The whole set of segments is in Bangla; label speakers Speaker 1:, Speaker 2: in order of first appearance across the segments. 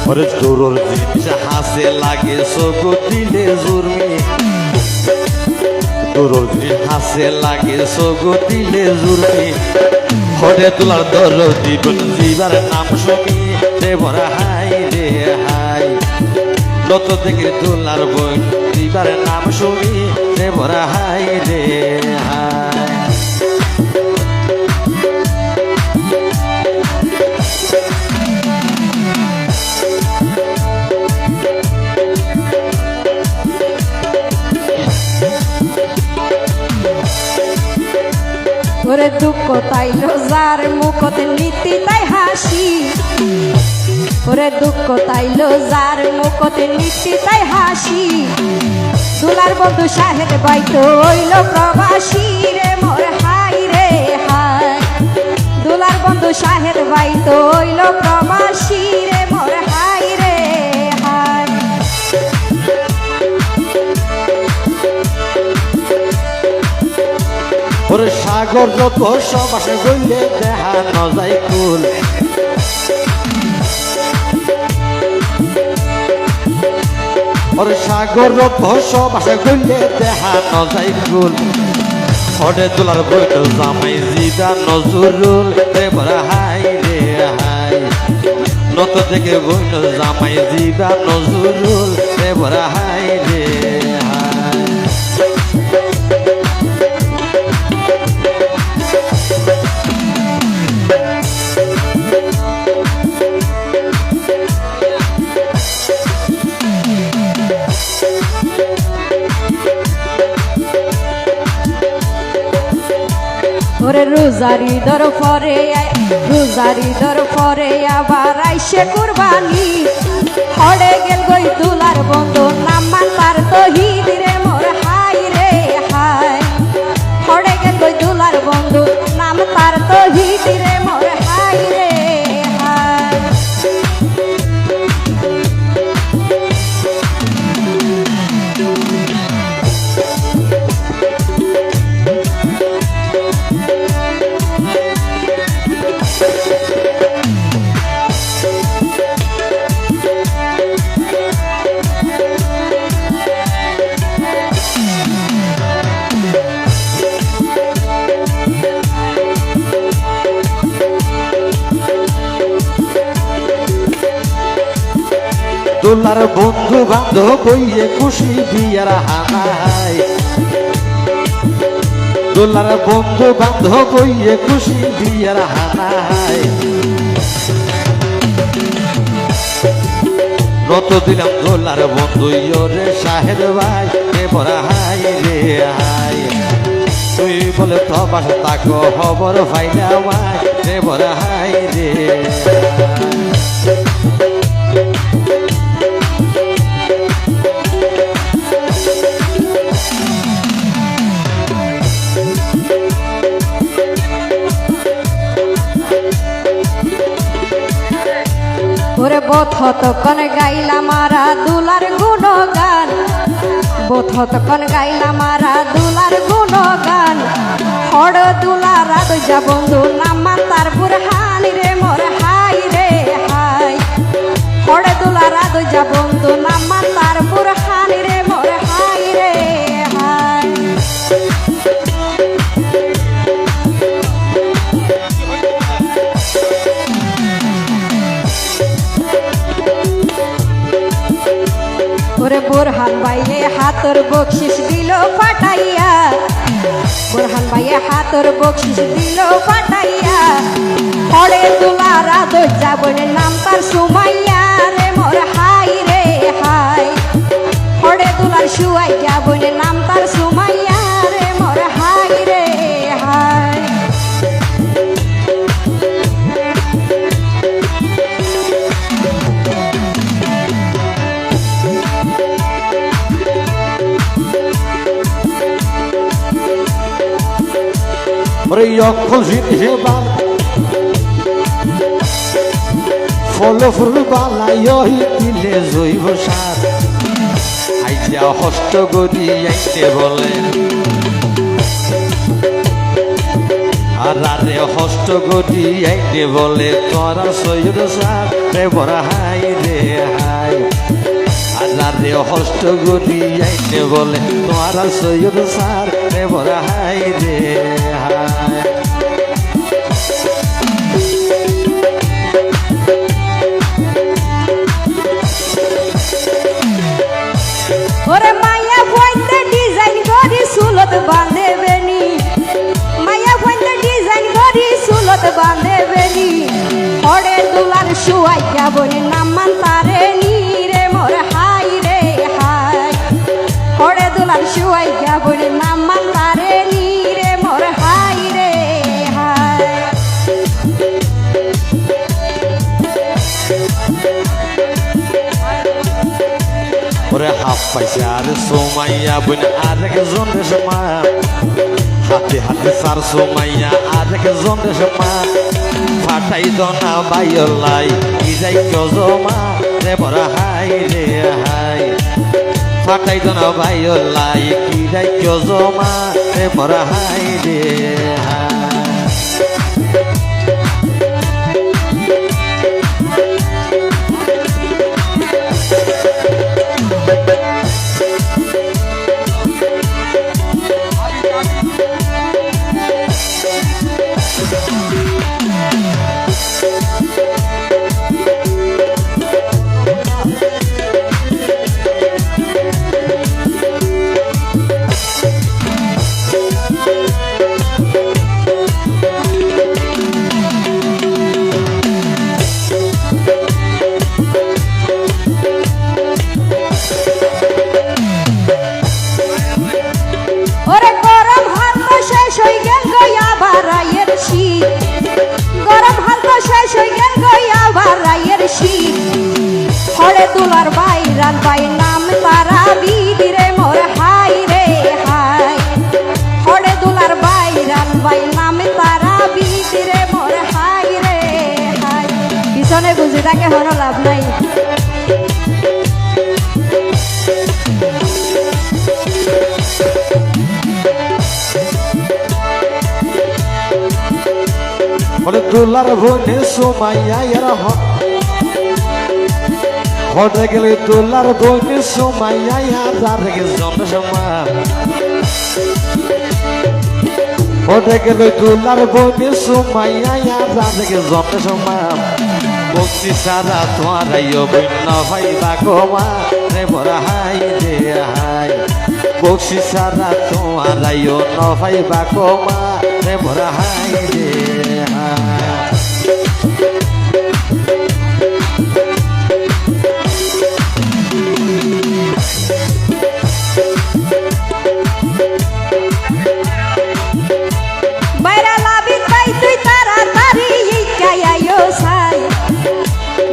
Speaker 1: ওরে জোরর জিনিস হাসে লাগে চোখ দিলে জুরমি জোরর জিনিস হাসে লাগে চোখ দিলে জুরমি হরে তোলার দর দিবন জীবার নাম শুনি রে ভরা হাই রে হাই যত দেখে তোলার বই জীবার নাম শুনি রে ভরা হাই রে হাই
Speaker 2: ওরে দুঃখ তাইলো যার মুখতে নীতি তাই হাসি ওরে দুঃখ তাইলো যার মুখতে নীতি তাই হাসি দুলার বন্ধু সাহেব বাইতো হইল প্রবাসী রে মোর হাই রে হাই দুলার বন্ধু সাহেব বাইতো হইল প্রবাসী রে মোর হাই রে হাই
Speaker 1: ওরে সাগর যত সবাসে গইলে দেখা ন যায় কুল ওরে সাগর যত সবাসে গইলে দেখা ন যায় কুল ওরে তোলার বইট জামাই জিদা নজরুল রে ভরা হাই রে হাই নত থেকে বইট জামাই জিদা নজরুল রে ভরা হাই রে হাই
Speaker 2: ওরে রোজারি দর পরে আবার আইসে কুরবানি হড়ে গেল গই দুলার বন্ধু নামান তার তহিদ রে মোর হাই রে হাই হড়ে গেল গই দুলার বন্ধু নাম তার তহিদ রে মোর হাই রে হাই
Speaker 1: তোলার বন্ধু বান্ধব কইয়ে খুশি বিয়ার হানাই তোলার বন্ধু বান্ধব কইয়ে খুশি বিয়ার হানাই নত দিলাম তোলার বন্ধু রে শাহের ভাই রে ভরা হাই রে হাই তুই বলে তো বাসা তাকো খবর ভাইলা ভাই রে ভরা হাই রে
Speaker 2: ওরে বথত কন গাইলা মারা দুলার গুণগান বথত কন গাইলা মারা দুলার গুণগান হড় দুলার রাজা বন্ধু নামা তার বুরহান রে মোর হাই রে হাই হড় দুলার রাজা বন্ধু নামা তার বুরহান রে মোর হাই রে হাই ওরে বোরহান ভাইয়ে হাতর বকশিস দিল ফাটাইয়া বোরহান ভাইয়ে হাতর বকশিস দিল ফাটাইয়া হড়ে দুলার রাজা বলে নাম তার সুমাইয়া রে মোর হাই রে হাই হড়ে দুলার সুয়াইয়া বলে নাম তার সুমাইয়া রে মোর হাই রে হাই
Speaker 1: ওরে অক্ষল জিনিসে বাল ফল ফুল বালাই দিলে জৈব সার আইয়া হস্ত গদি আইতে বলে আর রাতে হস্ত গতি আইনে বলে তোরা সৈয়দ সার রে বড় হাই রে হাই আর রাতে হস্ত গতি আইনে বলে তোরা সৈয়দ সার রে বড় হাই রে হাই
Speaker 2: ওরে মায়া ফইতে ডিজাইন করি সুলত বাঁধে বেনি মায়া ফইতে ডিজাইন করি সুলত বাঁধে বেনি ওরে দুলার শুয়াইয়া বনি নামান তারে নি রে মোর হাই রে হাই ওরে দুলার শুয়াইয়া বনি নামান তারে নি রে মোর হাই রে হাই
Speaker 1: ওরে হাফ পাইছে আর সোমাইয়া বোন আর একজন রেশমা হাতে হাতে সার সোমাইয়া আর একজন রেশমা ফাটাই দনা বাইলাই ইজাই জমা রে বড় হাই রে হাই ফাটাই দনা বাইলাই ইজাই জমা রে বড় হাই রে হাই
Speaker 2: ওরে গরম হাত তো শেষ হই গেল গয়া বারাইয়ের শীত গরম হাত তো শেষ হই গেল গয়া বারাইয়ের শীত হরে দুলার বাইরান বাই নাম তারা বিদিরে মোর হাই রে হাই হরে দুলার বাইরান বাই নাম তারা বিদিরে মোর হাই রে হাই পিছনে বুঝি তাকে হনো লাভ নাই
Speaker 1: ওরে দুলার বোনে সোমাইয়া এর হতে গেলে দুলার বোনে সোমাইয়া আর একজন রেশমা হতে গেলে দুলার বোনে সোমাইয়া আর একজন রেশমা বক্সি সারা তোমারাইও বন্য ভাইবা গোমা রে বড় হাই রে হাই বক্সি সারা তোমারাইও ন ভাইবা গোমা রে বড় হাই রে হাই
Speaker 2: বাইরা লাবিত বাই তুই তাড়াতাড়ি ইকায়ায়ো সাই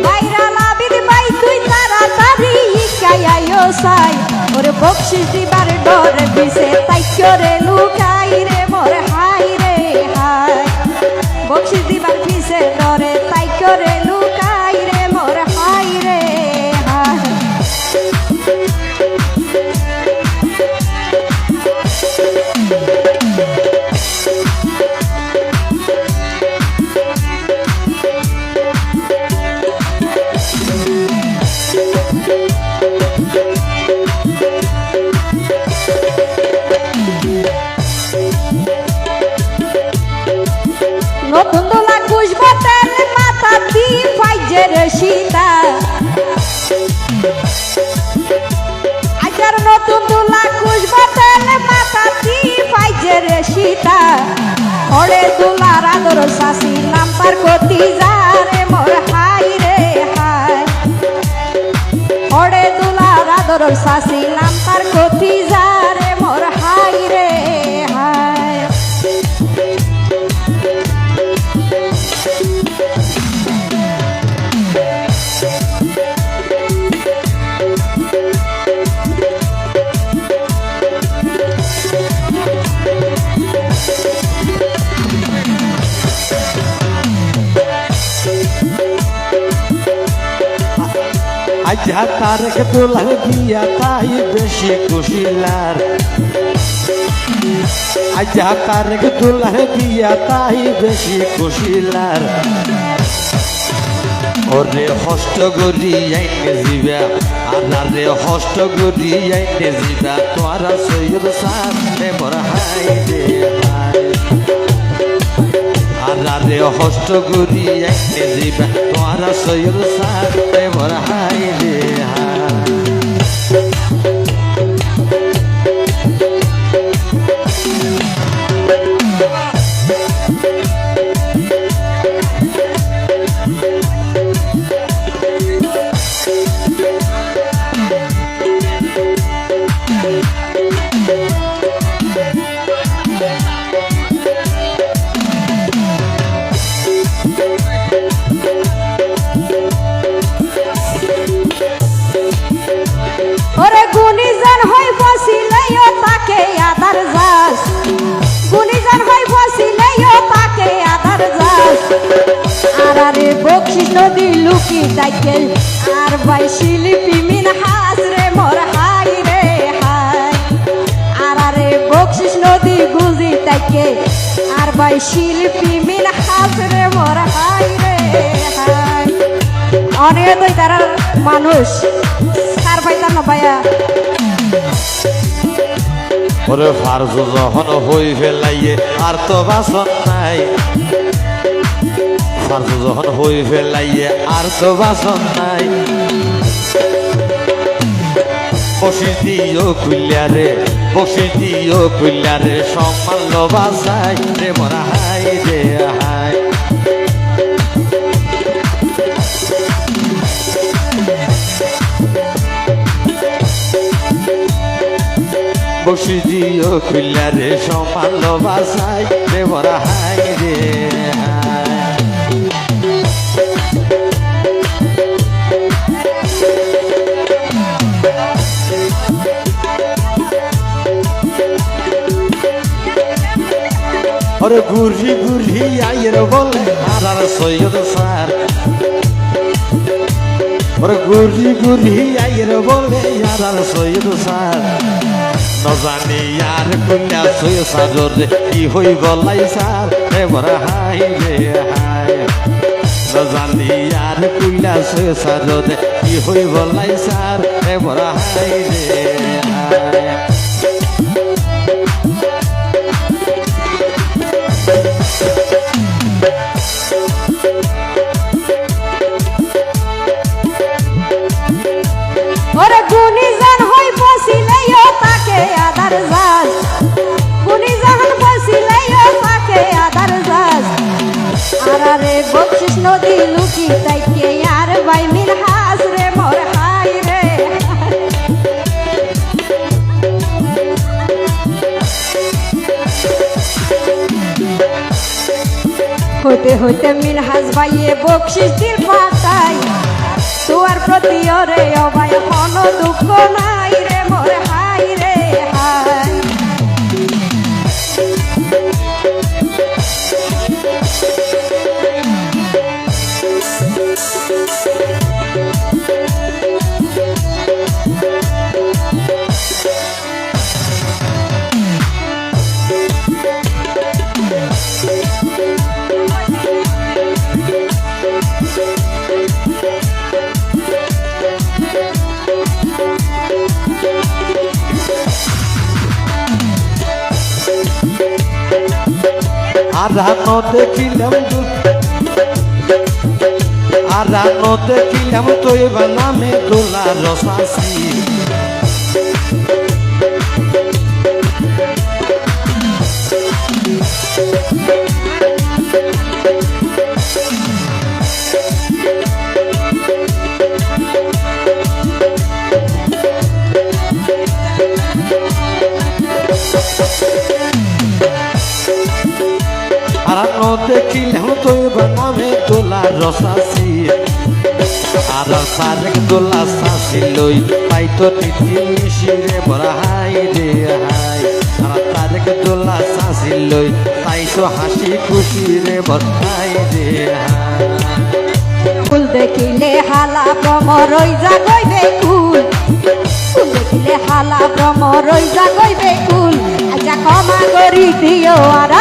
Speaker 2: বাইরা লাবিত বাই তুই তাড়াতাড়ি ইকায়ায়ো সাই ওরে বকশিস দিবার ডরে বিসে তাই করে লুকাই রে মোর হাই রে হাই বকশিস দিবার বিসে ডরে তাই করে লুকাই রে মোর হাই রে হাই নতুন দোলা খুশবো তেল মাথা দি ফাইজের সীতা আজার নতুন দোলা খুশবো তেল মাথা দি ফাইজের সীতা ওরে দোলার আদর শাসি নাম তার কতি যারে মোর হাই রে হাই ওরে দোলার আদর শাসি নাম তার কতি যারে মোর হাই রে হাই
Speaker 1: আজা তারেক দুলার দিয়া তাই বেশি খুশিলার আজা তারেক দুলার বিয়া তাই বেশি খুশিলার ওরে হস্ত গরি আইনে জিবা আনারে হস্ত গরি আইনে জিবা তোরা সৈয়দ সাথে মোর হাই রে হাই আনারে হস্ত গরি আইনে জিবা তোরা সৈয়দ সাথে মোর হাই রে হাই
Speaker 2: ওরে গুণীজন হই বসিলেও তাকে আদার যাস গুণীজন হই বসিলেও তাকে আদার যাস আর আরে বকশিস নদী লুকি তাইকে আর ভাই শিল্পী মিন হাস রে মোর হাই রে হাই আর আরে বকশিস নদী গুজি তাইকে আর ভাই শিল্পী মিন হাস রে মোর হাই রে হাই অনেক তো তারা মানুষ কার পাইতাম না ভাইয়া
Speaker 1: ওরে ফারজ যখন হই ফেলাইয়ে আর তো বাসন নাই ফারজ যখন হই ফেলাইয়ে আর তো বাসন নাই বসি দিও কুলিয়ারে সম্মান বাসাই রে মোরা হাই রে হাই বসি দিও কুলিয়ারে সম্মান বাসাই রে মোরা হাই রে হাই ওরে ঘুরি ঘুরি আইয়ের বলে আর সৈয়দ স্যার ওরে ঘুরি ঘুরি আইয়ের বলে আর সৈয়দ স্যার নজানি আর কন্যা সৈয়দ সাজর কি হই বলাই স্যার রে বড় হাই রে হাই নজানি আর কন্যা সৈয়দ সাজর কি হই বলাই স্যার রে বড় হাই রে হাই
Speaker 2: ওরে গুণীজন হই বসিলেও তাকে আদার যাস গুণীজন বসিলেও তাকে আদার যাস আর আরে বকশিস নদী লুকি তাইকে আর ভাই মিল হাস রে মোর হাই রে হইতে হইতে মিল হাস ভাইয়ে বকশিস দিল পাতাই তোর প্রতি ওরে অবাই কোনো দুঃখ নাই রে মোর হাই রে হাই
Speaker 1: আরানো দেখিলাম তোই বানামে দোলা রসাসি আরানো দেখিলাম তোই বানামে দোলা রসাসি আর সারেক দোলা সাসি লই তাই তো নীতি মিশিরে বড় হাই রে হাই আর তারেক দোলা সাসি লই তাই তো হাসি খুশি রে বড় হাই রে হাই
Speaker 2: ফুল দেখিলে হালা ভ্রমরই জাগইবে কুল ফুল দেখিলে হালা ভ্রমরই জাগইবে কুল আজা ক্ষমা করি দিও আর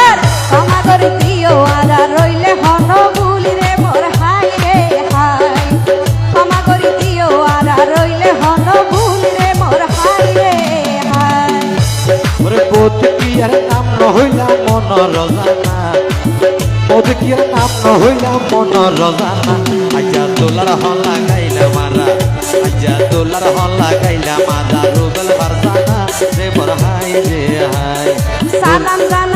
Speaker 2: ক্ষমা করি দিও আর রইলে হন ভুল রে মোর হাই রে হাই ক্ষমা করি দিও আর রইলে হন ভুল রে মোর হাই রে হাই
Speaker 1: ওরে বোধ কি আর নাম নহইলা মন রজানা বোধ কি আর নাম নহইলা মন রজানা আজা দোলার হল লাগাইলা মারা আজা দোলার হল লাগাইলা মারা রুবেল বারজানা রে মোর হাই রে হাই
Speaker 2: সালাম জানা